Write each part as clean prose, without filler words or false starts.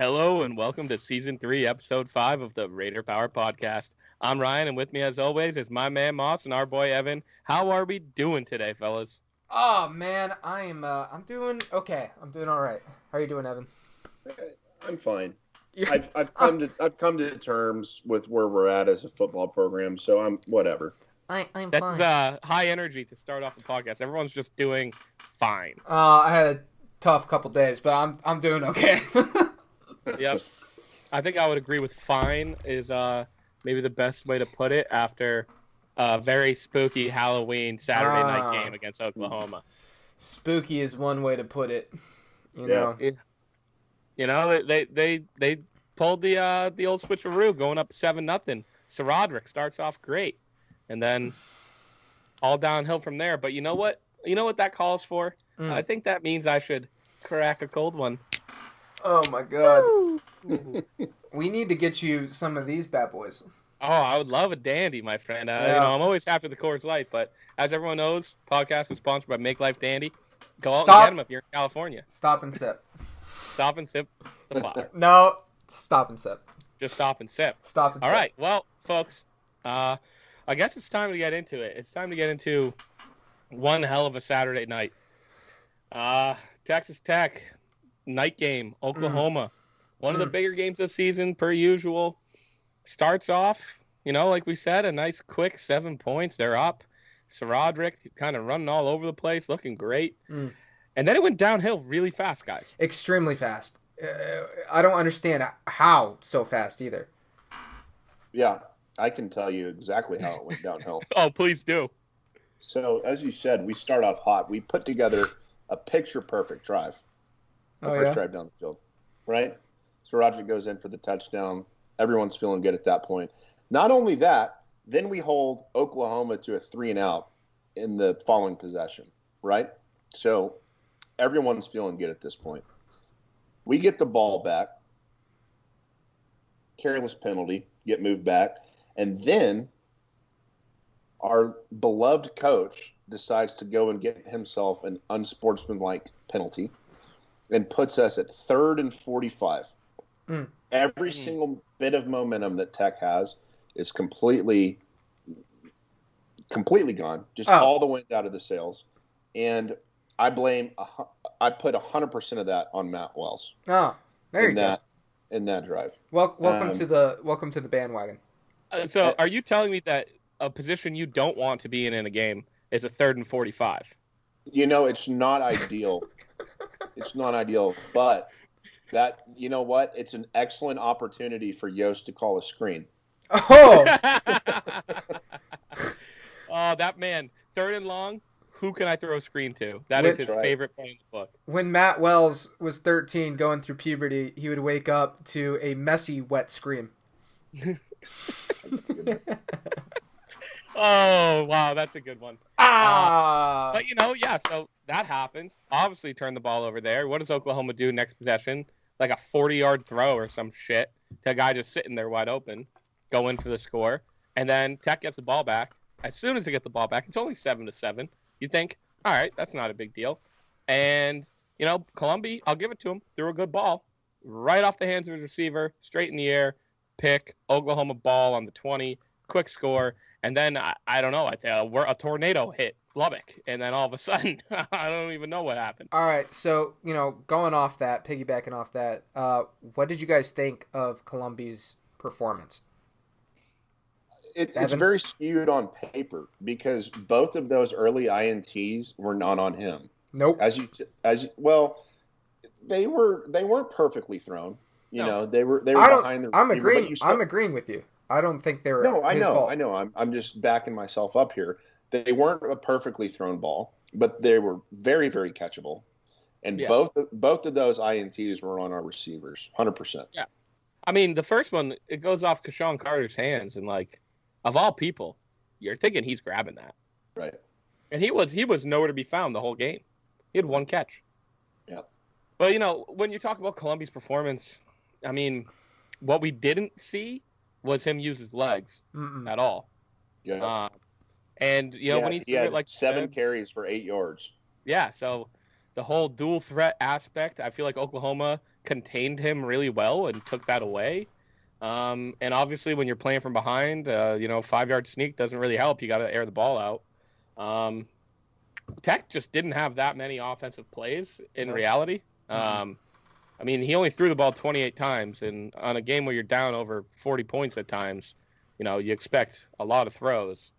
Hello and welcome to Season 3, Episode 5 of the Raider Power Podcast. I'm Ryan, and with me as always is my man Moss and our boy Evan. How are we doing today, fellas? Oh man, I'm doing okay. I'm doing all right. How are you doing, Evan? I'm fine. I've come to terms with where we're at as a football program, so I'm whatever. I'm This fine. is high energy to start off the podcast. Everyone's just doing fine. I had a tough couple days, but I'm doing okay. Yep. I think I would agree with fine is maybe the best way to put it after a very spooky Halloween Saturday night game against Oklahoma. Spooky is one way to put it. You know. You know, they pulled the old switcheroo going up 7-0. Roderick starts off great, and then all downhill from there. But you know what? You know what that calls for? I think that means I should crack a cold one. Oh my god. We need to get you some of these bad boys. Oh, I would love a dandy, my friend. Yeah. You know, I'm always happy with the Coors Light, but as everyone knows, podcast is sponsored by Make Life Dandy. Go out and get them if you're in California. Stop and sip. Stop and sip the fire. No, stop and sip. Just stop and sip. Stop and sip. All right, well, folks, I guess it's time to get into it. It's time to get into one hell of a Saturday night. Texas Tech, night game, Oklahoma. One of the bigger games of the season, per usual. Starts off, you know, like we said, a nice quick 7 points. They're up. Roderick kind of running all over the place, looking great. And then it went downhill really fast, guys. Extremely fast. I don't understand how so fast either. Yeah, I can tell you exactly how it went downhill. Oh, please do. So, as you said, we start off hot. We put together a picture-perfect drive. First drive down the field, right? So Roderick goes in for the touchdown. Everyone's feeling good at that point. Not only that, then we hold Oklahoma to a 3-and-out in the following possession, right? So everyone's feeling good at this point. We get the ball back. Careless penalty, get moved back. And then our beloved coach decides to go and get himself an unsportsmanlike penalty and puts us at 3rd and 45. Every single bit of momentum that Tech has is completely gone. Just all the wind out of the sails. And I put 100% of that on Matt Wells. Oh, there you go. In that drive. Welcome to the bandwagon. So are you telling me that a position you don't want to be in a game is a 3rd and 45? You know, it's not ideal. It's not ideal, but that, you know what? It's an excellent opportunity for Yost to call a screen. Oh! Oh, that man. 3rd and long, who can I throw a screen to? That is his favorite play in the book. When Matt Wells was 13 going through puberty, he would wake up to a messy, wet scream. Oh, wow, that's a good one. But, you know, yeah, so that happens. Obviously turn the ball over there. What does Oklahoma do next possession? Like a 40-yard throw or some shit to a guy just sitting there wide open, go in for the score. And then Tech gets the ball back. As soon as they get the ball back, it's only 7-7. You think, all right, that's not a big deal. And, you know, Columbia, I'll give it to him, threw a good ball right off the hands of his receiver, straight in the air, pick, Oklahoma ball on the 20, quick score. And then, I don't know, a tornado hit Lubbock. And then all of a sudden, I don't even know what happened. All right, so, you know, going off that, piggybacking off that, what did you guys think of Columbia's performance? It's very skewed on paper because both of those early INTs were not on him. Nope. Well, they weren't perfectly thrown. You know, they were behind the. I'm agreeing with you. I don't think they were. No, I his know, fault. I know. I'm just backing myself up here. They weren't a perfectly thrown ball, but they were very, very catchable. And both of those INTs were on our receivers, 100%. Yeah, I mean the first one it goes off Kashawn Carter's hands, and like of all people, you're thinking he's grabbing that, right? And he was nowhere to be found the whole game. He had one catch. Yeah. But you know when you talk about Columbia's performance, I mean, what we didn't see was him use his legs at all. Yeah. And you know when he had it like 7 carries for 8 yards. Yeah, so the whole dual threat aspect, I feel like Oklahoma contained him really well and took that away. And obviously, when you're playing from behind, 5-yard sneak doesn't really help. You got to air the ball out. Tech just didn't have that many offensive plays in reality. I mean, he only threw the ball 28 times, and on a game where you're down over 40 points at times, you expect a lot of throws.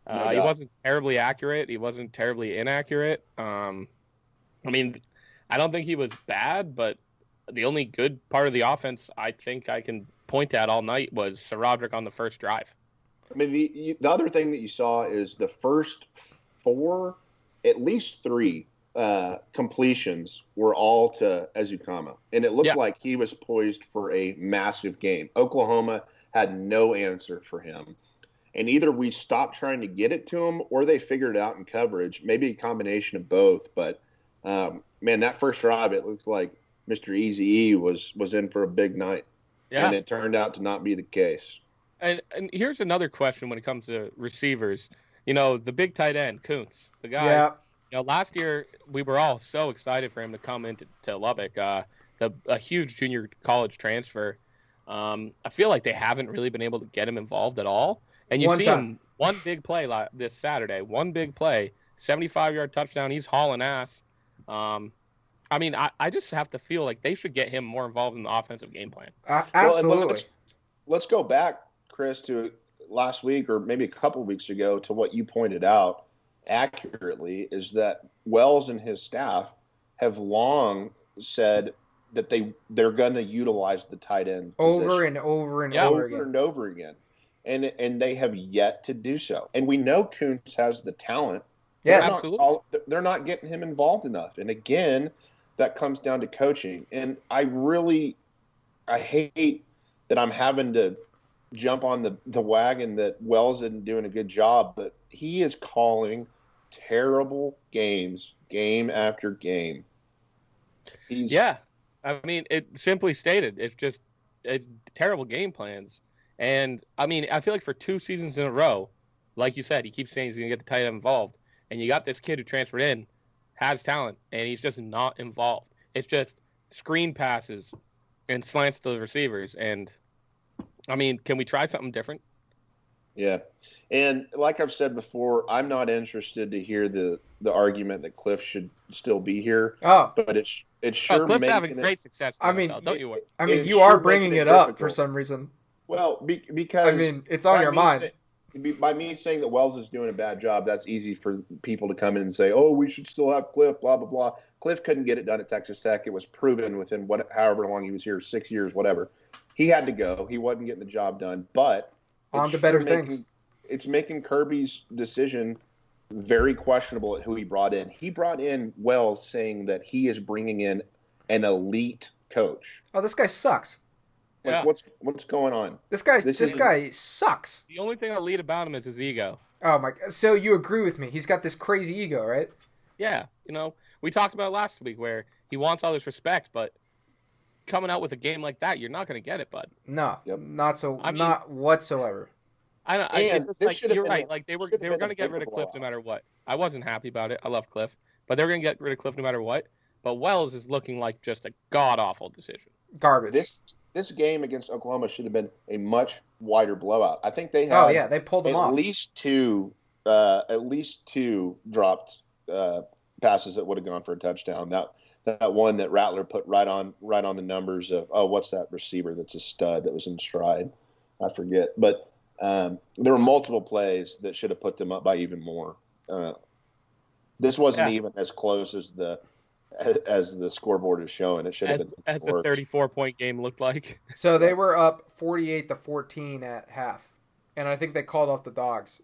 He wasn't terribly accurate. He wasn't terribly inaccurate. I mean, I don't think he was bad, but the only good part of the offense I think I can point at all night was Sir Roderick on the first drive. I mean, the other thing that you saw is the first 4, at least 3 completions were all to Ezukama, and it looked like he was poised for a massive game. Oklahoma had no answer for him, and either we stopped trying to get it to him or they figured it out in coverage, maybe a combination of both. But man, that first drive, it looked like Mr. Eazy-E was in for a big night, and it turned out to not be the case. And here's another question when it comes to receivers. The big tight end, Kuntz, the guy. Yeah. Last year we were all so excited for him to come into Lubbock, a huge junior college transfer. I feel like they haven't really been able to get him involved at all. And you see him one big play this Saturday, 75-yard touchdown. He's hauling ass. I mean, I just have to feel like they should get him more involved in the offensive game plan. Absolutely. Well, let's go back, Chris, to last week or maybe a couple of weeks ago to what you pointed out accurately, is that Wells and his staff have long said that they're going to utilize the tight end over and over and over again. And they have yet to do so. And we know Kuntz has the talent. Yeah, absolutely. They're not getting him involved enough. And again, that comes down to coaching. And I hate that I'm having to jump on the wagon that Wells isn't doing a good job, but he is calling terrible games, game after game. I mean, it simply stated, it's terrible game plans. And I mean, I feel like for 2 seasons in a row, like you said, he keeps saying he's going to get the tight end involved, and you got this kid who transferred in, has talent, and he's just not involved. It's just screen passes and slants to the receivers. And I mean, can we try something different? Yeah. And like I've said before, I'm not interested to hear the argument that Cliff should still be here. Oh. But it's sure Cliff's having great success. I mean, don't you worry. I mean, you are bringing it up for some reason. Well, because... I mean, it's on your mind. By me saying that Wells is doing a bad job, that's easy for people to come in and say, oh, we should still have Cliff, blah, blah, blah. Cliff couldn't get it done at Texas Tech. It was proven within however long he was here, 6 years, whatever. He had to go. He wasn't getting the job done. But on to better things. It's making Kirby's decision very questionable at who he brought in. He brought in Wells saying that he is bringing in an elite coach. Oh, this guy sucks. Like, what's going on? This guy sucks. The only thing elite about him is his ego. Oh my! So you agree with me? He's got this crazy ego, right? Yeah, we talked about it last week where he wants all this respect, but coming out with a game like that, you're not going to get it, bud. No, not whatsoever. It's just like, you're right. Like they were going to get rid of Cliff no matter what. I wasn't happy about it. I love Cliff, but they were going to get rid of Cliff no matter what. But Wells is looking like just a god awful decision. Garbage. This game against Oklahoma should have been a much wider blowout. I think they had. They pulled them off. At least two dropped passes that would have gone for a touchdown. That one that Rattler put right on the numbers of what's that receiver that's a stud that was in stride? I forget, but there were multiple plays that should have put them up by even more. This wasn't even as close as the scoreboard is showing. It should have been as the 34-point game looked like. So they were up 48-14 at half, and I think they called off the dogs.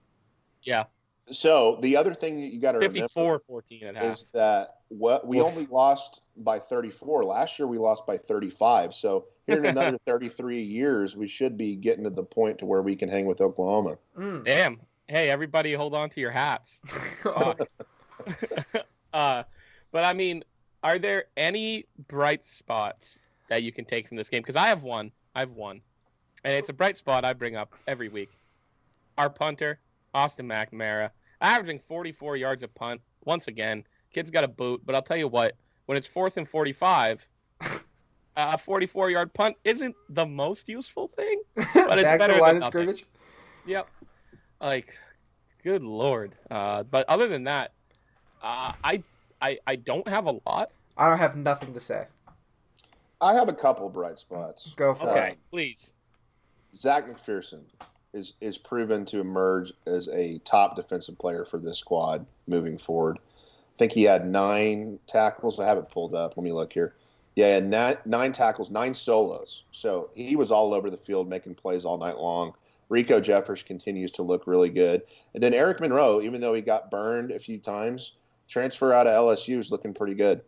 Yeah. So the other thing that you got to remember 54-14 at half is that we only lost by 34. Last year we lost by 35. So here in another 33 years, we should be getting to the point to where we can hang with Oklahoma. Damn. Hey, everybody, hold on to your hats. But I mean, are there any bright spots that you can take from this game? Because I have one. And it's a bright spot I bring up every week. Our punter, Austin McNamara, averaging 44 yards a punt. Once again, kid's got a boot. But I'll tell you what, when it's 4th and 45, a 44-yard punt isn't the most useful thing, but it's Back better to the line than of nothing. scrimmage. Yep. Like, good Lord. But other than that, I don't have a lot. I don't have nothing to say. I have a couple bright spots. Go for Okay, it. please. Zach McPherson is proven to emerge as a top defensive player for this squad moving forward. I think he had 9 tackles. I have it pulled up. Let me look here. Yeah, he had 9 tackles, 9 solos. So he was all over the field making plays all night long. Rico Jeffers continues to look really good. And then Eric Monroe, even though he got burned a few times, transfer out of LSU is looking pretty good.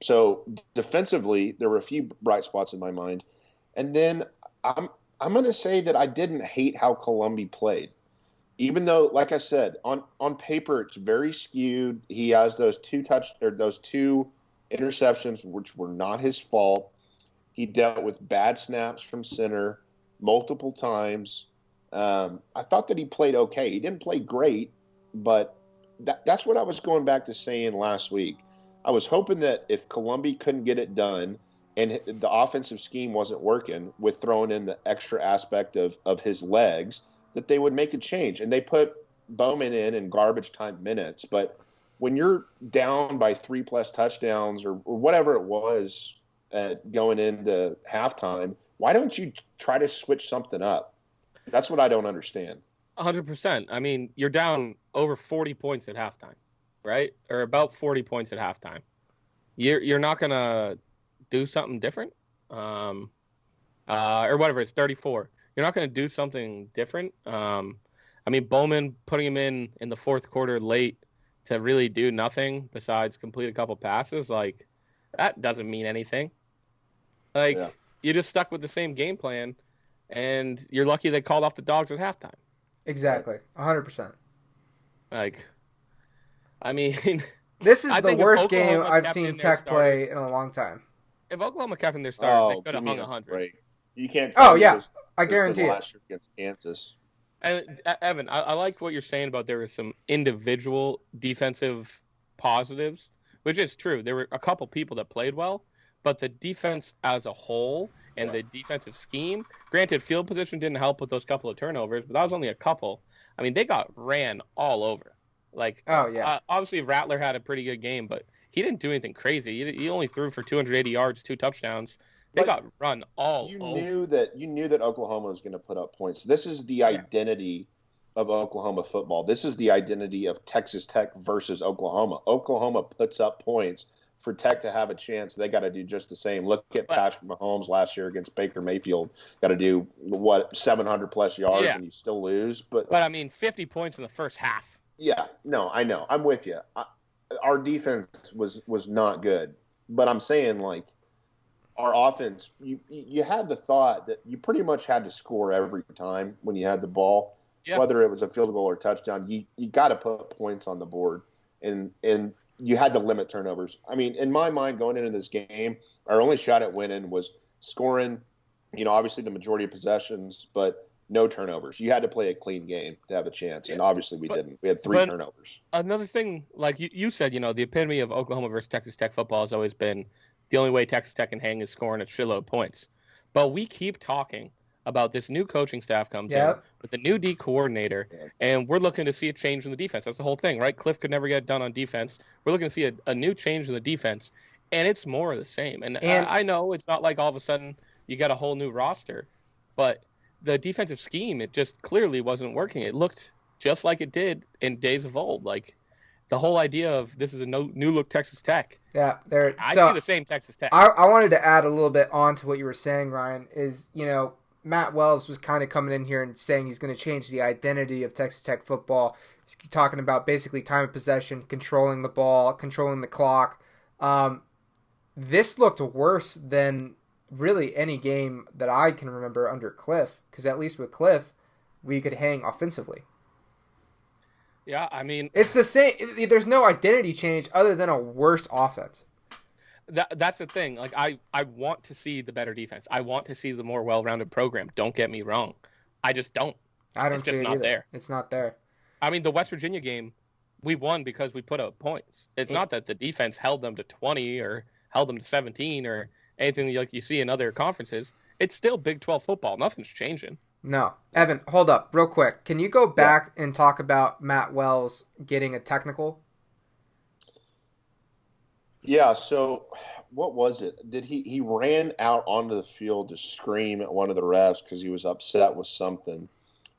So defensively, there were a few bright spots in my mind. And then I'm going to say that I didn't hate how Columbia played. Even though, like I said, on paper it's very skewed. He has those 2 interceptions, which were not his fault. He dealt with bad snaps from center multiple times. I thought that he played okay. He didn't play great, but that's what I was going back to saying last week. I was hoping that if Columbia couldn't get it done and the offensive scheme wasn't working with throwing in the extra aspect of his legs, that they would make a change. And they put Bowman in garbage time minutes. But when you're down by 3+ touchdowns or whatever it was going into halftime, why don't you try to switch something up? That's what I don't understand. 100%. I mean, you're down over 40 points at halftime, right? Or about 40 points at halftime. You're not going to do something different? Or whatever, it's 34. You're not going to do something different? I mean, Bowman putting him in the fourth quarter late to really do nothing besides complete a couple passes, like, that doesn't mean anything. Like, you just stuck with the same game plan, and you're lucky they called off the dogs at halftime. Exactly. 100%. Like, I mean... This is the worst game I've seen Tech play in a long time. If Oklahoma kept in their starters, they could have hung 100. Break. You can't tell me I guarantee it. Last year against Kansas. And Evan, I like what you're saying about there were some individual defensive positives, which is true. There were a couple people that played well, but the defense as a whole and the defensive scheme, granted, field position didn't help with those couple of turnovers, but that was only a couple. I mean, they got ran all over. Like, obviously Rattler had a pretty good game, but he didn't do anything crazy. He only threw for 280 yards, 2 touchdowns. They got run all over. You knew that Oklahoma was going to put up points. This is the identity of Oklahoma football. This is the identity of Texas Tech versus Oklahoma. Oklahoma puts up points. For Tech to have a chance, they got to do just the same. Look at Patrick Mahomes last year against Baker Mayfield. Got to do 700+ yards, and you still lose. But I mean, 50 points in the first half. Yeah, no, I know. I'm with you. Our defense was not good, but I'm saying, like, our offense, you had the thought that you pretty much had to score every time when you had the ball, whether it was a field goal or touchdown. You got to put points on the board, and you had to limit turnovers. I mean, in my mind, going into this game, our only shot at winning was scoring, obviously the majority of possessions, but no turnovers. You had to play a clean game to have a chance, and obviously we didn't. We had 3 turnovers. Another thing, like you said, the epitome of Oklahoma versus Texas Tech football has always been the only way Texas Tech can hang is scoring a shitload of points. But we keep talking about this new coaching staff comes in with the new D coordinator, and we're looking to see a change in the defense. That's the whole thing, right? Cliff could never get it done on defense. We're looking to see a new change in the defense, and it's more of the same. And I know it's not like all of a sudden you got a whole new roster, but the defensive scheme, it just clearly wasn't working. It looked just like it did in days of old. Like, the whole idea of this is a new look Texas Tech. Yeah, I see the same Texas Tech. I wanted to add a little bit on to what you were saying, Ryan, is, Matt Wells was kind of coming in here and saying he's going to change the identity of Texas Tech football. He's talking about basically time of possession, controlling the ball, controlling the clock. This looked worse than really any game that I can remember under Cliff, because at least with Cliff, we could hang offensively. Yeah, I mean, it's the same. There's no identity change other than a worse offense. That's the thing. Like, I want to see the better defense. I want to see the more well-rounded program. Don't get me wrong. I just don't. It's just not there. It's not there. I mean, the West Virginia game, we won because we put up points. It's not that the defense held them to 20 or held them to 17 or anything like you see in other conferences, it's still Big 12 football. Nothing's changing. No. Evan, hold up real quick. Can you go back and talk about Matt Wells getting a technical? Yeah, so what was it? He ran out onto the field to scream at one of the refs because he was upset with something.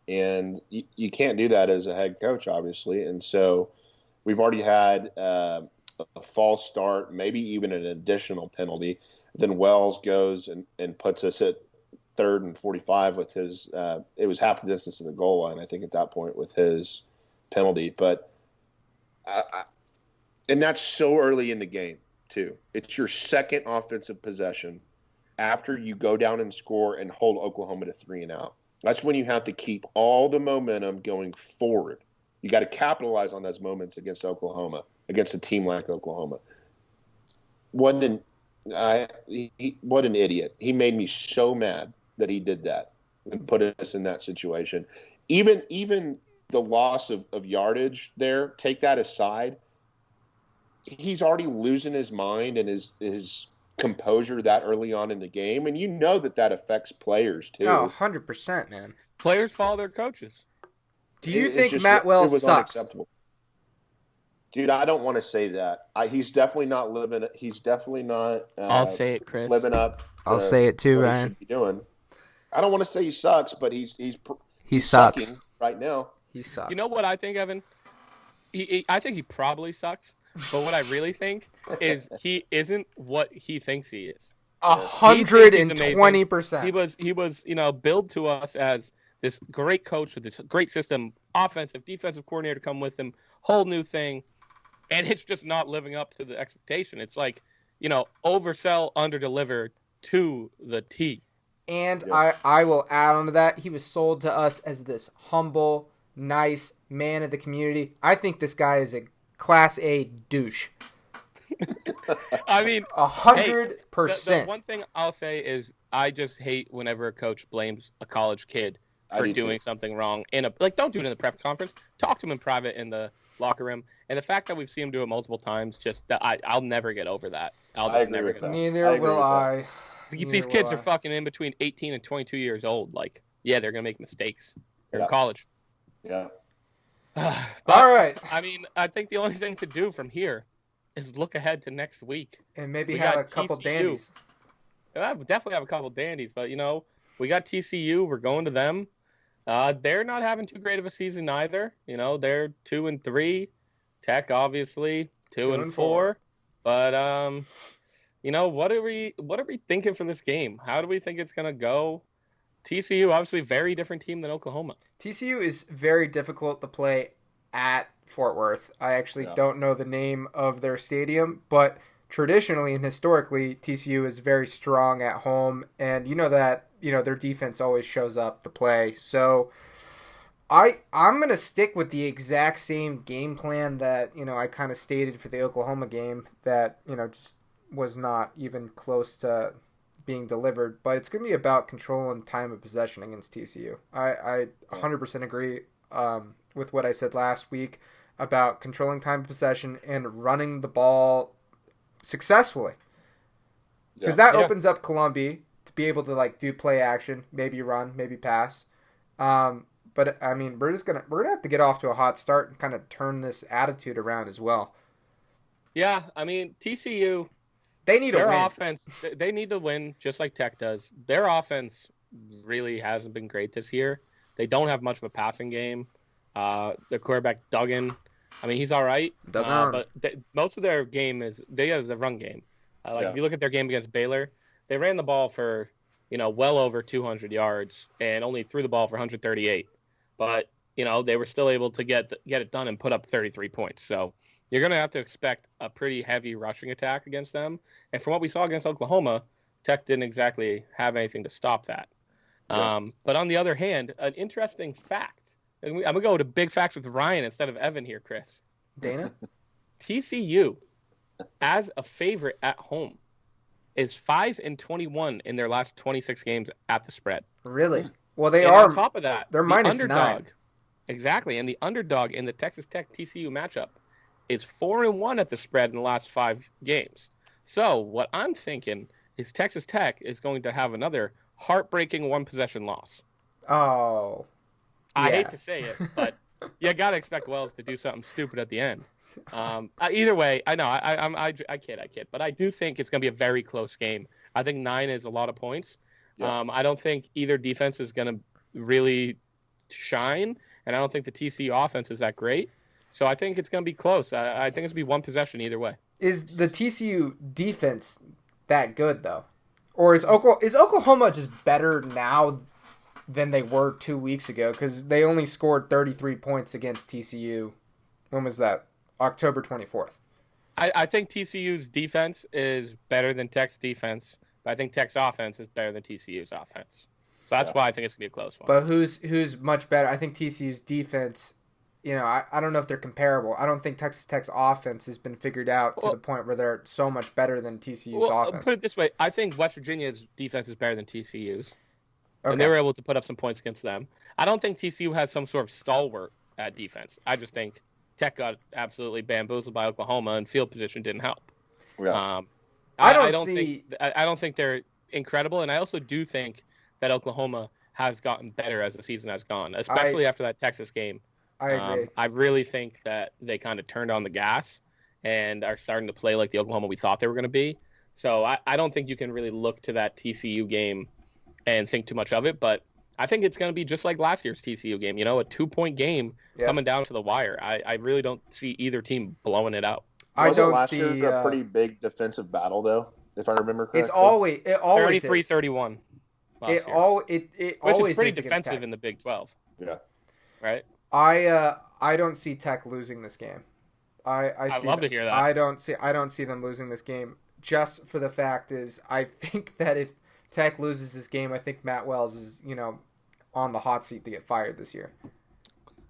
And you can't do that as a head coach, obviously. And so we've already had a false start, maybe even an additional penalty. Then Wells goes and puts us at 3rd and 45 with his it was half the distance to the goal line, I think, at that point with his penalty. But and that's so early in the game, too. It's your second offensive possession after you go down and score and hold Oklahoma to 3 and out. That's when you have to keep all the momentum going forward. You got to capitalize on those moments against Oklahoma, against a team like Oklahoma. What an idiot. He made me so mad that he did that and put us in that situation. Even the loss of yardage there, take that aside, he's already losing his mind and his composure that early on in the game, and you know that affects players too. Oh, 100%, man. Players follow their coaches. Do you think Matt Wells sucks? Unacceptable. Dude, I don't want to say that. He's definitely not living. He's definitely not. I'll say it, Chris. Living up. I'll say it too, Ryan. He should be doing. I don't want to say he sucks, but he sucks right now. He sucks. You know what I think, Evan? I think he probably sucks. But what I really think is he isn't what he thinks he is. 120%. He was, billed to us as this great coach with this great system, offensive, defensive coordinator come with him, whole new thing, and it's just not living up to the expectation. It's like, oversell, underdeliver to the T. And I will add on to that, he was sold to us as this humble, nice man of the community. I think this guy is a Class A douche. I mean, 100%. The one thing I'll say is I just hate whenever a coach blames a college kid for doing something wrong don't do it in the press conference. Talk to him in private in the locker room. And the fact that we've seen him do it multiple times, I'll never get over that. I'll just never get over that. Neither will I. These kids are fucking in between 18 and 22 years old. Like, yeah, they're gonna make mistakes. They're in college. Yeah. All right. I mean, I think the only thing to do from here is look ahead to next week. And maybe have a couple dandies. I definitely have a couple dandies, but, we got TCU. We're going to them. They're not having too great of a season either. They're 2-3. Tech, obviously, 2-4. But, what are we thinking for this game? How do we think it's going to go? TCU, obviously, very different team than Oklahoma. TCU is very difficult to play at Fort Worth. I actually don't know the name of their stadium, but traditionally and historically, TCU is very strong at home, and their defense always shows up to play. So I'm going to stick with the exact same game plan that, I kind of stated for the Oklahoma game that, just was not even close to being delivered, but it's going to be about control and time of possession against TCU. I 100% agree with what I said last week about controlling time of possession and running the ball successfly. Because that opens up Columbia to be able to do play action, maybe run, maybe pass. But I mean, we're gonna have to get off to a hot start and kind of turn this attitude around as well. Yeah, I mean, TCU, they need their a win. Offense. They need to win, just like Tech does. Their offense really hasn't been great this year. They don't have much of a passing game. Their quarterback Duggan, I mean, he's all right, but most of their game is they have the run game. If you look at their game against Baylor, they ran the ball for well over 200 yards and only threw the ball for 138. But they were still able to get it done and put up 33 points. So you're going to have to expect a pretty heavy rushing attack against them. And from what we saw against Oklahoma, Tech didn't exactly have anything to stop that. Yeah. But on the other hand, an interesting fact, and I'm going to go to big facts with Ryan instead of Evan here, Chris. Dana? TCU, as a favorite at home, is 5-21 in their last 26 games at the spread. Really? Well, they are. On top of that, they're -9. Exactly, and the underdog in the Texas Tech TCU matchup is 4-1 at the spread in the last 5 games. So what I'm thinking is Texas Tech is going to have another heartbreaking one-possession loss. Oh. I Yeah. hate to say it, but you got to expect Wells to do something stupid at the end. Either way, I know, I kid, but I do think it's going to be a very close game. I think 9 is a lot of points. Yeah. I don't think either defense is going to really shine, and I don't think the TCU offense is that great. So I think it's going to be close. I think it's going to be one possession either way. Is the TCU defense that good, though? Or is Oklahoma just better now than they were 2 weeks ago? Because they only scored 33 points against TCU. When was that? October 24th. I think TCU's defense is better than Tech's defense, but I think Tech's offense is better than TCU's offense. So that's why I think it's going to be a close one. But who's much better? I think TCU's defense, I don't know if they're comparable. I don't think Texas Tech's offense has been figured out to the point where they're so much better than TCU's offense. Put it this way. I think West Virginia's defense is better than TCU's. Okay. And they were able to put up some points against them. I don't think TCU has some sort of stalwart at defense. I just think Tech got absolutely bamboozled by Oklahoma, and field position didn't help. Yeah. I don't think they're incredible, and I also do think that Oklahoma has gotten better as the season has gone, especially after that Texas game. I agree. I really think that they kind of turned on the gas and are starting to play like the Oklahoma we thought they were going to be. So I don't think you can really look to that TCU game and think too much of it, but I think it's going to be just like last year's TCU game, a 2-point game coming down to the wire. I really don't see either team blowing it out. Wasn't last year a pretty big defensive battle, though, if I remember correctly? It always 33-31 It always is pretty is defensive in the Big 12. Yeah. Right? I don't see Tech losing this game. I'd love to hear that. I don't see them losing this game, just for the fact is I think that if Tech loses this game, I think Matt Wells is, on the hot seat to get fired this year.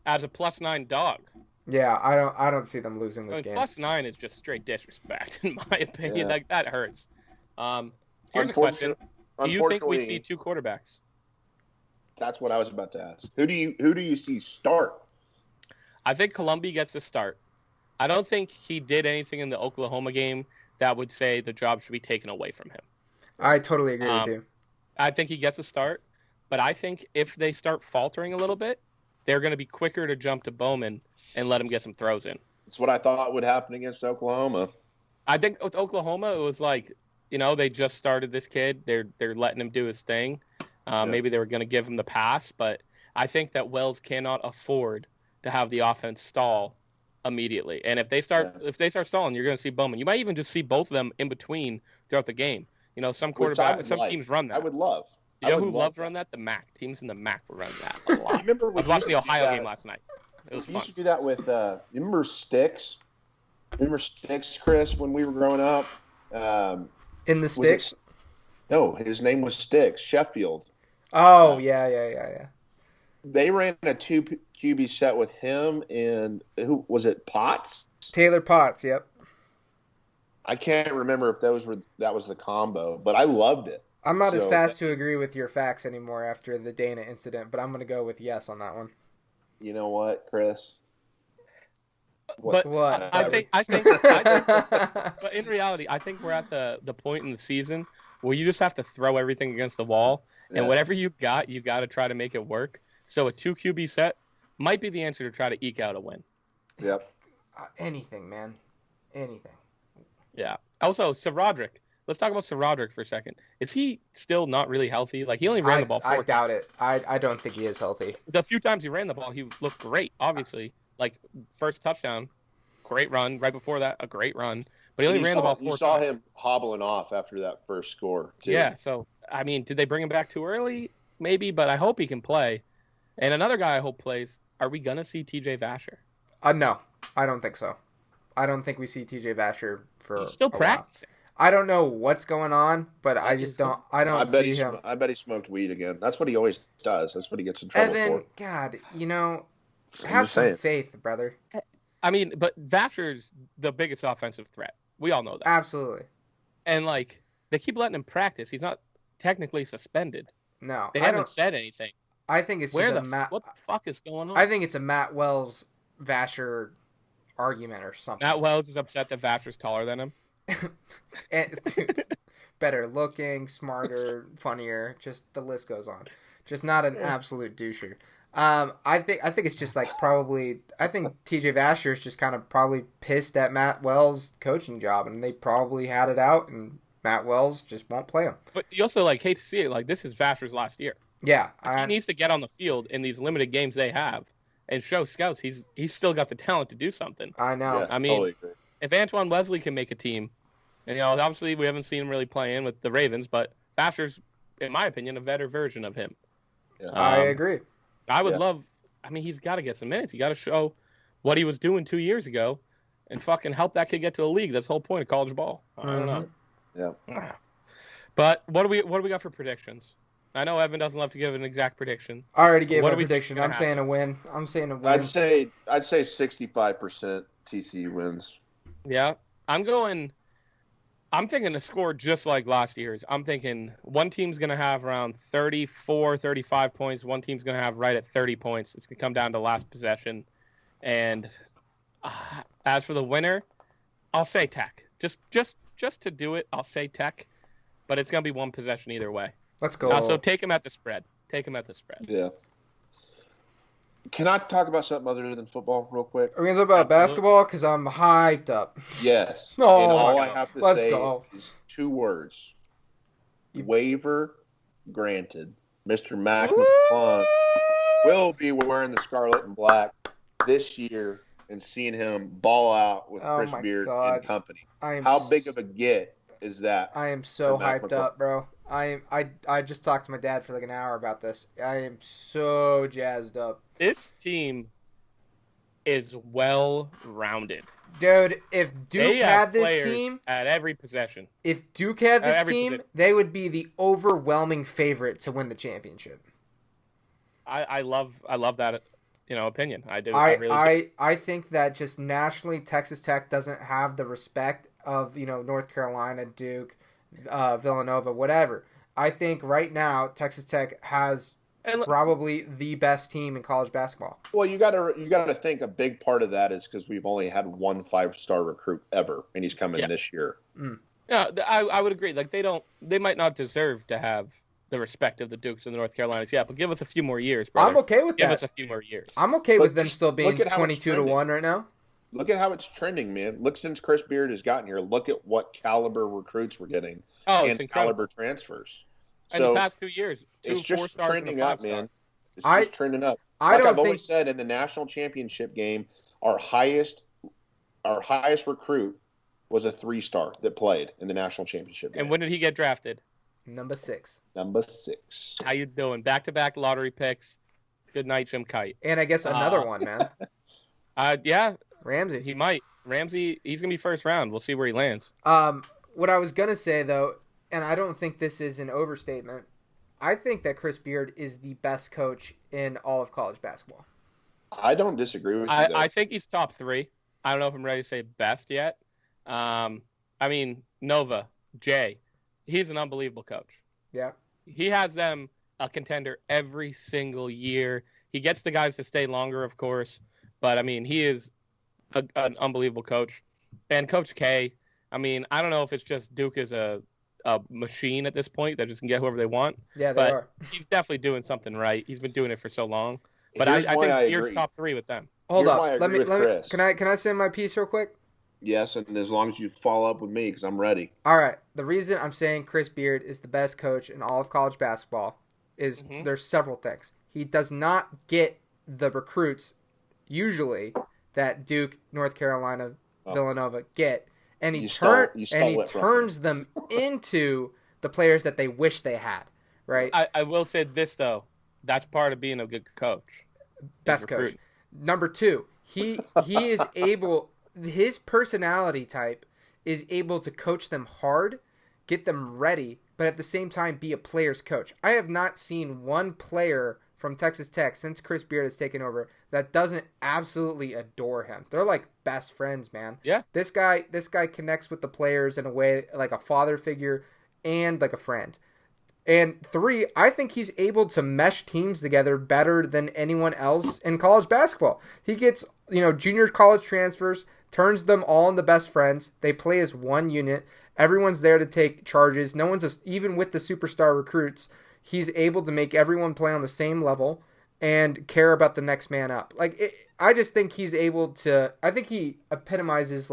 As a +9 dog. Yeah, I don't see them losing this game. +9 is just straight disrespect, in my opinion. Yeah. Like, that hurts. Here's a question: do you think we see 2 quarterbacks? That's what I was about to ask. Who do you see start? I think Colombi gets the start. I don't think he did anything in the Oklahoma game that would say the job should be taken away from him. I totally agree with you. I think he gets a start, but I think if they start faltering a little bit, they're going to be quicker to jump to Bowman and let him get some throws in. That's what I thought would happen against Oklahoma. I think with Oklahoma, it was like, they just started this kid. They're letting him do his thing. Maybe they were going to give him the pass, but I think that Wells cannot afford to have the offense stall immediately. And if they start stalling, you're going to see Bowman. You might even just see both of them in between throughout the game. Some teams run that. I would love. You know who loves run that? The MAC. Teams in the MAC run that a lot. I was watching the Ohio game last night. It was fun. You used to do that with, you remember Sticks? Remember Sticks, Chris, when we were growing up? In the Sticks? No, his name was Sticks, Sheffield. Oh, yeah. They ran a 2 QB set with him and who was it? Potts? Taylor Potts, yep. I can't remember if that was the combo, but I loved it. I'm not as fast to agree with your facts anymore after the Dana incident, but I'm going to go with yes on that one. You know what, Chris? What? I think, but in reality, I think we're at the point in the season where you just have to throw everything against the wall, and whatever you got to try to make it work. So a 2 QB set might be the answer to try to eke out a win. Yep. Anything, man. Anything. Yeah. Also, Roderick. Let's talk about Roderick for a second. Is he still not really healthy? Like, he only ran the ball 4 times. I doubt it. I don't think he is healthy. The few times he ran the ball, he looked great, obviously. Like, first touchdown, great run. Right before that, a great run. But he only ran the ball 4 times. You saw him hobbling off after that first score, too. Yeah, so, I mean, did they bring him back too early? Maybe, but I hope he can play. And another guy I hope plays, are we going to see TJ Vasher? No, I don't think so. I don't think we see TJ Vasher for He's still practicing. I don't know what's going on, but I just don't. I don't see him. I bet he smoked weed again. That's what he always does. That's what he gets in trouble for. God, have some faith, brother. I mean, but Vasher's the biggest offensive threat. We all know that. Absolutely. And they keep letting him practice. He's not technically suspended. No, they haven't said anything. I think it's what the fuck is going on? I think it's a Matt Wells Vasher argument or something. Matt Wells is upset that Vasher's taller than him. Dude, better looking, smarter, funnier. Just the list goes on. Just not an absolute doucher. I think it's just like probably. I think TJ Vasher is just kind of probably pissed at Matt Wells' coaching job, and they probably had it out, and Matt Wells just won't play him. But you also like hate to see it. Like this is Vasher's last year. Yeah, he needs to get on the field in these limited games they have and show scouts he's still got the talent to do something. I know. Yeah, I mean, totally agree. If Antoine Wesley can make a team, and obviously we haven't seen him really play in with the Ravens, but Vasher's, in my opinion, a better version of him. Yeah. I agree. I would love. I mean, he's got to get some minutes. He got to show what he was doing 2 years ago, and fucking help that kid get to the league. That's the whole point of college ball. I don't know. Yeah. But what do we got for predictions? I know Evan doesn't love to give an exact prediction. I already gave my prediction. I'm saying a win. I'd say 65% TCU wins. Yeah. I'm thinking a score just like last year's. I'm thinking one team's going to have around 34, 35 points. One team's going to have right at 30 points. It's going to come down to last possession. And as for the winner, I'll say Tech. Just to do it, I'll say Tech. But it's going to be one possession either way. Let's go. So take him at the spread. Yeah. Can I talk about something other than football real quick? Are we going to talk about basketball? Because I'm hyped up. Yes. Oh, and all I have to say go. is 2 words. Waiver granted. Mr. Mac McClung will be wearing the scarlet and black this year and seeing him ball out with Chris Beard and company. How big of a get is that? I am so hyped up, bro. I just talked to my dad for like an hour about this. I am so jazzed up. This team is well-rounded. Dude, if Duke had this team at every possession. If Duke had this team, they would be the overwhelming favorite to win the championship. I love that opinion. I do. I think that just nationally Texas Tech doesn't have the respect of, North Carolina, Duke, Villanova, whatever. I think right now Texas Tech has probably the best team in college basketball. Well, you gotta think a big part of that is because we've only had one 5-star recruit ever, and he's coming this year. Mm. Yeah, I would agree. Like they might not deserve to have the respect of the Dukes and the North Carolinas. Yeah, but give us a few more years, brother. I'm okay with that. Give us a few more years. I'm okay with them still being 22-1 right now. Look at how it's trending, man. Look, since Chris Beard has gotten here, look at what caliber recruits we're getting. Oh, it's incredible. Caliber transfers. In the past 2 years, it's just 4-stars trending up, man. It's just trending up. I've always said in the national championship game, our highest recruit was a 3-star that played in the national championship game. And when did he get drafted? Number 6. How you doing? Back-to-back lottery picks. Good night, Jim Kite. And I guess another one, man. Yeah. Ramsey. He might. Ramsey, he's going to be first round. We'll see where he lands. What I was going to say, though, and I don't think this is an overstatement, I think that Chris Beard is the best coach in all of college basketball. I don't disagree with you, though. I think he's top 3. I don't know if I'm ready to say best yet. Nova, Jay, he's an unbelievable coach. Yeah. He has them a contender every single year. He gets the guys to stay longer, of course. But, he is an unbelievable coach. And Coach K, I don't know if it's just Duke is a machine at this point that just can get whoever they want. Yeah, they are. He's definitely doing something right. He's been doing it for so long. But I think Beard's top 3 with them. Hold up. Let me. Can I say my piece real quick? Yes, and as long as you follow up with me, because I'm ready. All right. The reason I'm saying Chris Beard is the best coach in all of college basketball is there's several things. He does not get the recruits usually that Duke, North Carolina, Villanova get, and he turns them into the players that they wish they had. Right. I will say this though, that's part of being a good coach. Best coach. Number 2, he is able. His personality type is able to coach them hard, get them ready, but at the same time be a player's coach. I have not seen one player from Texas Tech since Chris Beard has taken over that doesn't absolutely adore him. They're like best friends, man. Yeah. This guy connects with the players in a way like a father figure and like a friend. And 3, I think he's able to mesh teams together better than anyone else in college basketball. He gets, junior college transfers, turns them all into best friends. They play as one unit. Everyone's there to take charges. No one's even with the superstar recruits. He's able to make everyone play on the same level and care about the next man up. I just think he's able to. I think he epitomizes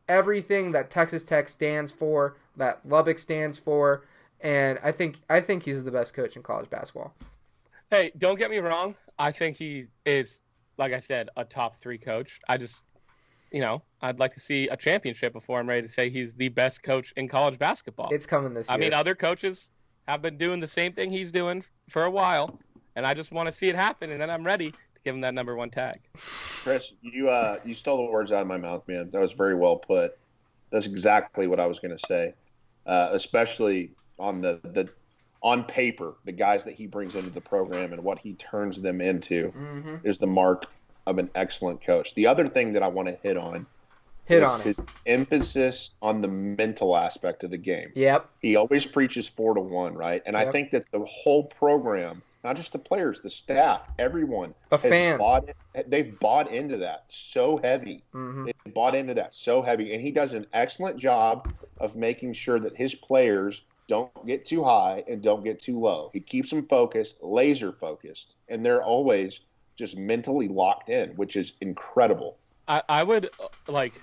everything that Texas Tech stands for, that Lubbock stands for. And I think he's the best coach in college basketball. Hey, don't get me wrong. I think he is, like I said, a top 3 coach. I just, I'd like to see a championship before I'm ready to say he's the best coach in college basketball. It's coming this year. I mean, other coaches have been doing the same thing he's doing for a while, and I just want to see it happen, and then I'm ready to give him that number 1 tag. Chris, you stole the words out of my mouth, man. That was very well put. That's exactly what I was going to say, especially on on paper, the guys that he brings into the program and what he turns them into is the mark of an excellent coach. The other thing that I want to hit on is his emphasis on the mental aspect of the game. Yep. He always preaches 4-1, right? And I think that the whole program, not just the players, the staff, everyone, they've bought into that so heavy. They've bought into that so heavy. And he does an excellent job of making sure that his players don't get too high and don't get too low. He keeps them focused, laser focused, and they're always just mentally locked in, which is incredible. I would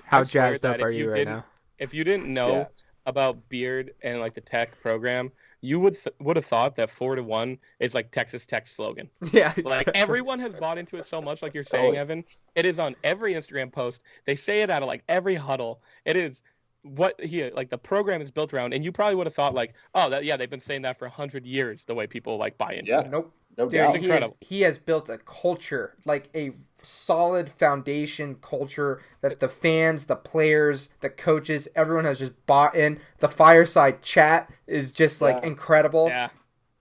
How jazzed up are you right now? If you didn't know about Beard and the Tech program, you would have thought that 4-1 is Texas Tech's slogan. Yeah, exactly. Everyone has bought into it so much, like you're saying, Evan. It is on every Instagram post. They say it out of every huddle. It is what the program is built around, and you probably would have thought they've been saying that for 100 years. The way people buy into it. Nope. No doubt. It's incredible. He has built a culture, a solid foundation culture that the fans, the players, the coaches, everyone has just bought in. The fireside chat is just incredible. Yeah.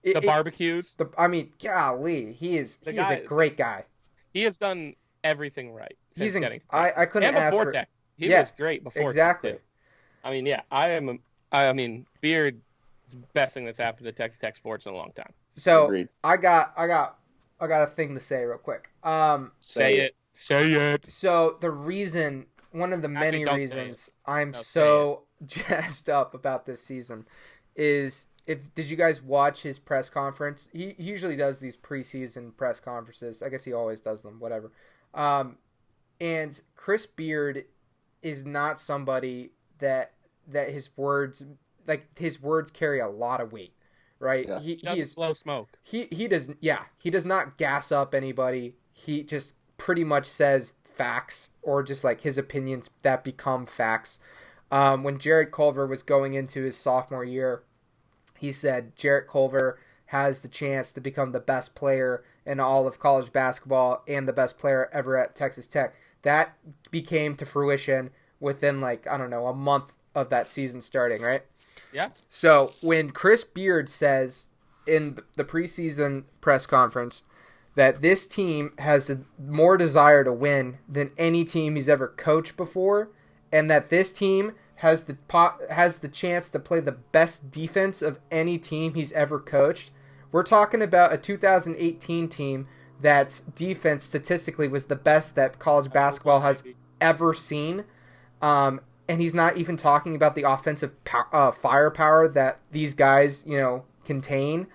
The barbecues. Golly, he is a great guy. He has done everything right. I couldn't ask for. Tech. He was great before. Exactly. Tech, Beard is the best thing that's happened to Texas Tech sports in a long time. So Agreed. I got a thing to say real quick. Say it. So one of the many reasons I'm so jazzed up about this season is did you guys watch his press conference? He usually does these preseason press conferences. I guess he always does them, whatever. And Chris Beard is not somebody that his words carry a lot of weight, right? Yeah. He is blow smoke. He does not gas up anybody. He just pretty much says facts or just his opinions that become facts. When Jarrett Culver was going into his sophomore year, he said Jarrett Culver has the chance to become the best player in all of college basketball and the best player ever at Texas Tech. That became to fruition within a month of that season starting, right? Yeah. So when Chris Beard says in the preseason press conference that this team has more desire to win than any team he's ever coached before, and that this team has the chance to play the best defense of any team he's ever coached, we're talking about a 2018 team that's defense statistically was the best that college basketball has ever seen. And he's not even talking about the offensive firepower that these guys, contain.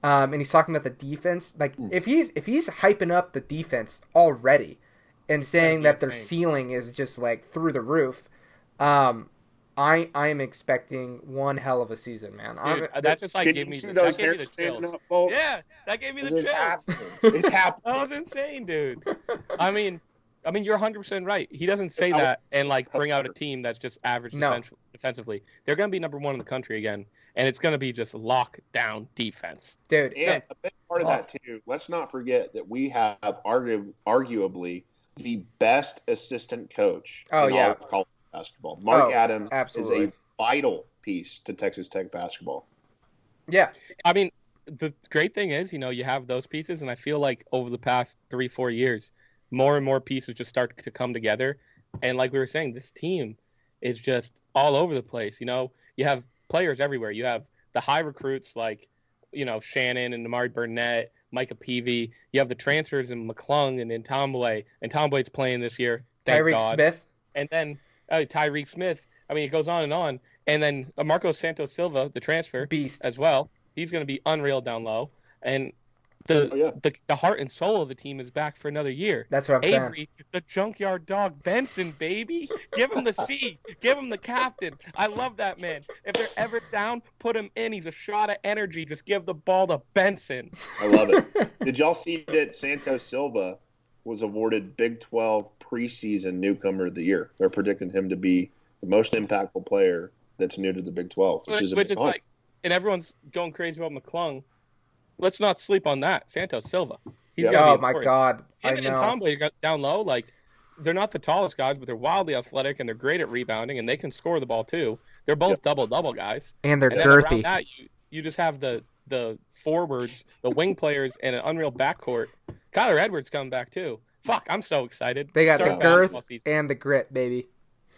And he's talking about the defense. If he's hyping up the defense already and saying that their ceiling is just like through the roof, I am expecting one hell of a season, man. Dude, that just like gave me the chills. Yeah, that gave me the chills. It's happening. That was insane, dude. I mean, you're 100% right. He doesn't say that and like bring out a team that's just average defensively. They're going to be number one in the country again, and it's going to be just lockdown defense. Dude, and a big part of that too. Let's not forget that we have arguably the best assistant coach in all of college basketball. Mark Adams is a vital piece to Texas Tech basketball. Yeah. I mean, the great thing is, you have those pieces, and I feel like over the past 3-4 years, more and more pieces just start to come together. And like we were saying, this team is just all over the place. You have players everywhere. You have the high recruits like Shannon and Amari Burnett, Micah Peavy. You have the transfers in McClung and in Tomboy, and Tomboy's playing this year. Thank Tyreek God. Smith. And then Tyreek Smith. I mean, it goes on and on. And then Marco Santos Silva, the transfer, beast as well. He's going to be unreal down low. And the heart and soul of the team is back for another year. That's what I'm Avery, saying. the junkyard dog, Benson, baby. Give him the C. Give him the captain. I love that man. If they're ever down, put him in. He's a shot of energy. Just give the ball to Benson. I love it. Did y'all see that Santos Silva was awarded Big 12 preseason newcomer of the year? They're predicting him to be the most impactful player that's new to the Big 12, which is like, and everyone's going crazy about McClung. Let's not sleep on that. Santos Silva. Oh my God! Him and Tomboy got down low. Like, they're not the tallest guys, but they're wildly athletic and they're great at rebounding and they can score the ball too. They're both double guys. And they're girthy. Around that, you just have the forwards, the wing players, and an unreal backcourt. Kyler Edwards coming back too. Fuck, I'm so excited. They got the girth and the grit, baby.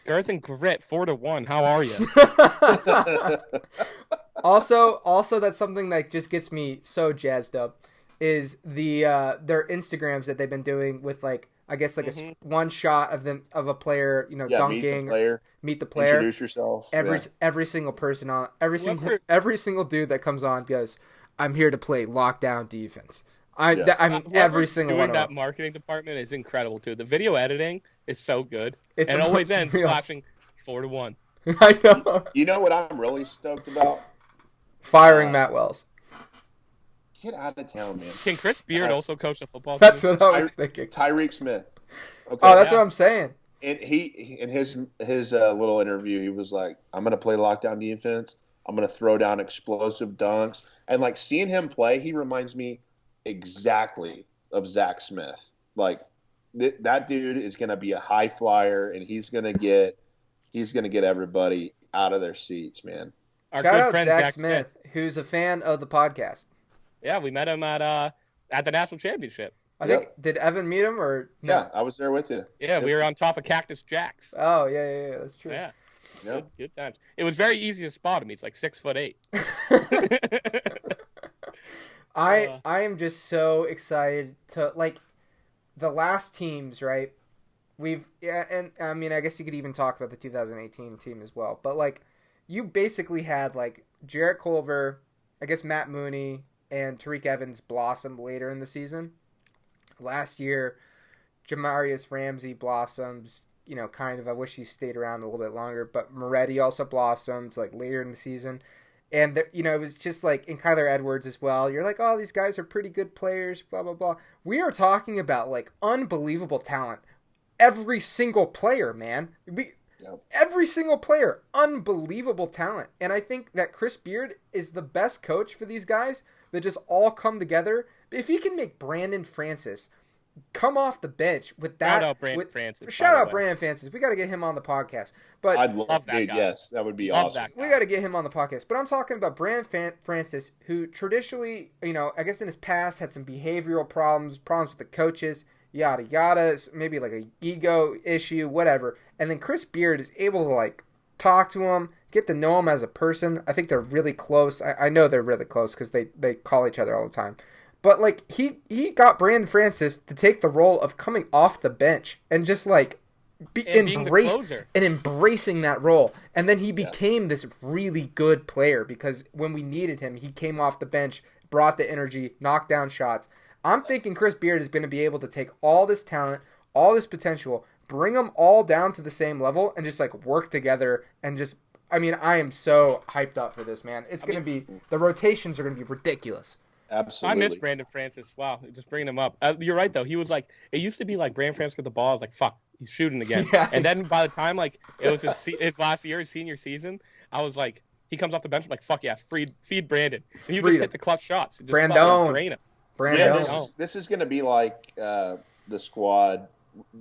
Girth and grit, 4-1. How are you? Also, that's something that just gets me so jazzed up is their Instagrams that they've been doing with a one shot of a player, dunking, meet the player, introduce yourself. Every single person on every single dude that comes on goes, "I'm here to play lockdown defense." I mean, every single one of them. That marketing department is incredible too. The video editing is so good. It always ends flashing 4-1. I know. You know what I'm really stoked about? Firing Matt Wells. Get out of town, man. Can Chris Beard also coach the football team? That's what I was thinking. Tyreek Smith. Okay, that's what I'm saying. And he in his little interview, he was like, "I'm going to play lockdown defense. I'm going to throw down explosive dunks." And seeing him play, he reminds me exactly of Zach Smith. That dude is going to be a high flyer, and he's going to get everybody out of their seats, man. Our Shout good out friend Zach Smith, who's a fan of the podcast. Yeah, we met him at the national championship. I think, did Evan meet him or no? Yeah, I was there with you. Yeah, we were on top of Cactus Jack's. Oh yeah, that's true. Yeah. Good times. It was very easy to spot him. He's like 6'8". I am just so excited to the last teams, right? And I mean, I guess you could even talk about the 2018 team as well. But you basically had Jarrett Culver, I guess Matt Mooney, and Tariq Evans blossomed later in the season. Last year, Jamarius Ramsey blossoms. Kind of. I wish he stayed around a little bit longer. But Moretti also blossomed later in the season. And, it was just and Kyler Edwards as well. You're oh, these guys are pretty good players, blah, blah, blah. We are talking about, unbelievable talent. Every single player, man. Every single player. Unbelievable talent. And I think that Chris Beard is the best coach for these guys that just all come together. If he can make Brandon Francis come off the bench with that. Shout out Brandon Francis. Shout out Brandon Francis. We got to get him on the podcast. But I'd love that guy. Yes, that would be awesome. We got to get him on the podcast. But I'm talking about Brandon Francis, who traditionally, I guess in his past had some behavioral problems with the coaches, yada yada, maybe an ego issue, whatever. And then Chris Beard is able to talk to him, get to know him as a person. I think they're really close. I know they're really close because they call each other all the time. But he got Brandon Francis to take the role of coming off the bench and just embracing that role. And then he became this really good player because when we needed him, he came off the bench, brought the energy, knocked down shots. I'm thinking Chris Beard is going to be able to take all this talent, all this potential, bring them all down to the same level and just work together and just. I mean, I am so hyped up for this, man. It's going to be the rotations are going to be ridiculous. Absolutely. I miss Brandon Francis. Wow, just bringing him up. You're right though. He was it used to be Brandon Francis with the ball. I was fuck, he's shooting again. And then by the time it was his last year, his senior season, I was he comes off the bench. I'm fuck yeah, feed Brandon. And you just hit the clutch shots. Just Brandon. Drain him. Brandon. Yeah, this is going to be the squad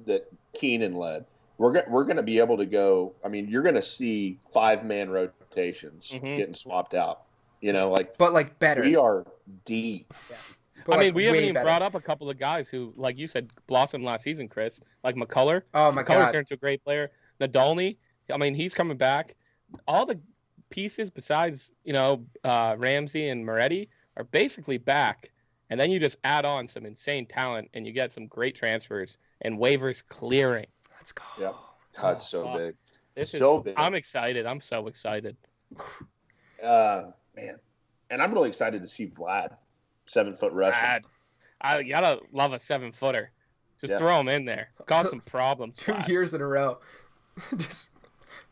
that Keenan led. We're going to be able to go. I mean, you're going to see 5-man rotations getting swapped out. But better. We are deep. Yeah. But we haven't even brought up a couple of guys who, you said, blossomed last season, Chris. McCullough. Oh my God. McCullough turned into a great player. Nadolny. I mean, he's coming back. All the pieces besides Ramsey and Moretti are basically back. And then you just add on some insane talent, and you get some great transfers and waivers clearing. Let's go. Yep. That's so big. Big. I'm excited. I'm so excited. Man. And I'm really excited to see Vlad, 7-foot Russian. I gotta love a 7-footer. Just throw him in there. Cause some problems. 2 years in a row. Just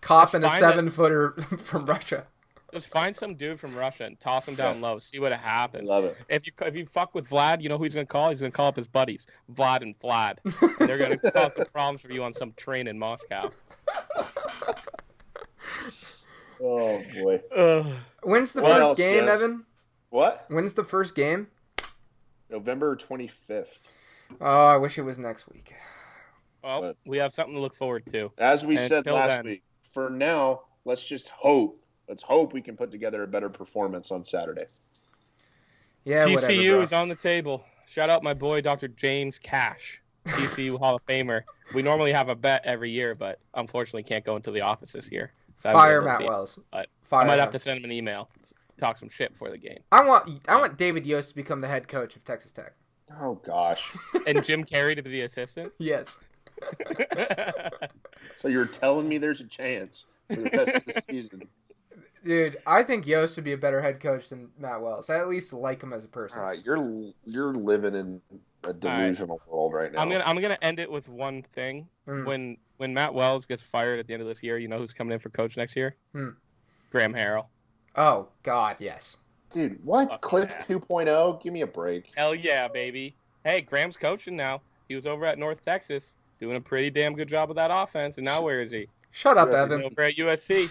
copping a 7-footer from Russia. Just find some dude from Russia and toss him down low. See what happens. Love it. If you fuck with Vlad, you know who he's gonna call? He's gonna call up his buddies, Vlad and Vlad, and they're gonna cause some problems for you on some train in Moscow. Oh boy. When's the first game, yes. Evan? What? When's the first game? November 25th. Oh, I wish it was next week. Well, we have something to look forward to. As we said last week, for now, let's just hope. Let's hope we can put together a better performance on Saturday. Yeah, TCU is on the table. Shout out my boy, Dr. James Cash, TCU Hall of Famer. We normally have a bet every year, but unfortunately can't go into the office this year. So Fire Matt Wells. But I might have to send him an email, talk some shit before the game. I want David Yost to become the head coach of Texas Tech. Oh gosh. And Jim Carrey to be the assistant? Yes. So you're telling me there's a chance for the rest of the season? Dude, I think Yost would be a better head coach than Matt Wells. I at least like him as a person. All right, you're living in a delusional world right now. I'm gonna end it with one thing. When Matt Wells gets fired at the end of this year, you know who's coming in for coach next year? Graham Harrell. Oh God, yes. Dude, what? Cliff 2.0? Give me a break. Hell yeah, baby. Hey, Graham's coaching now. He was over at North Texas, doing a pretty damn good job with that offense, and now where is he? Shut up, Evan. Over at USC.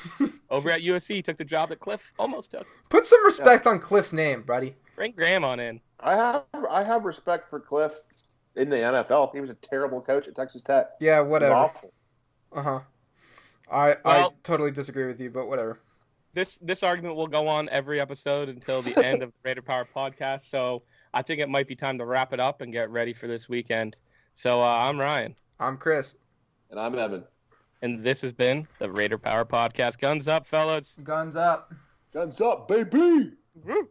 Over at USC, took the job that Cliff almost took. Put some respect on Cliff's name, buddy. Bring Graham on in. I have respect for Cliff in the NFL. He was a terrible coach at Texas Tech. Yeah, whatever. Awful. Uh-huh. I totally disagree with you, but whatever. This argument will go on every episode until the end of the Raider Power podcast, so I think it might be time to wrap it up and get ready for this weekend. So I'm Ryan. I'm Chris. And I'm Evan. And this has been the Raider Power Podcast. Guns up, fellas. Guns up. Guns up, baby! Woo.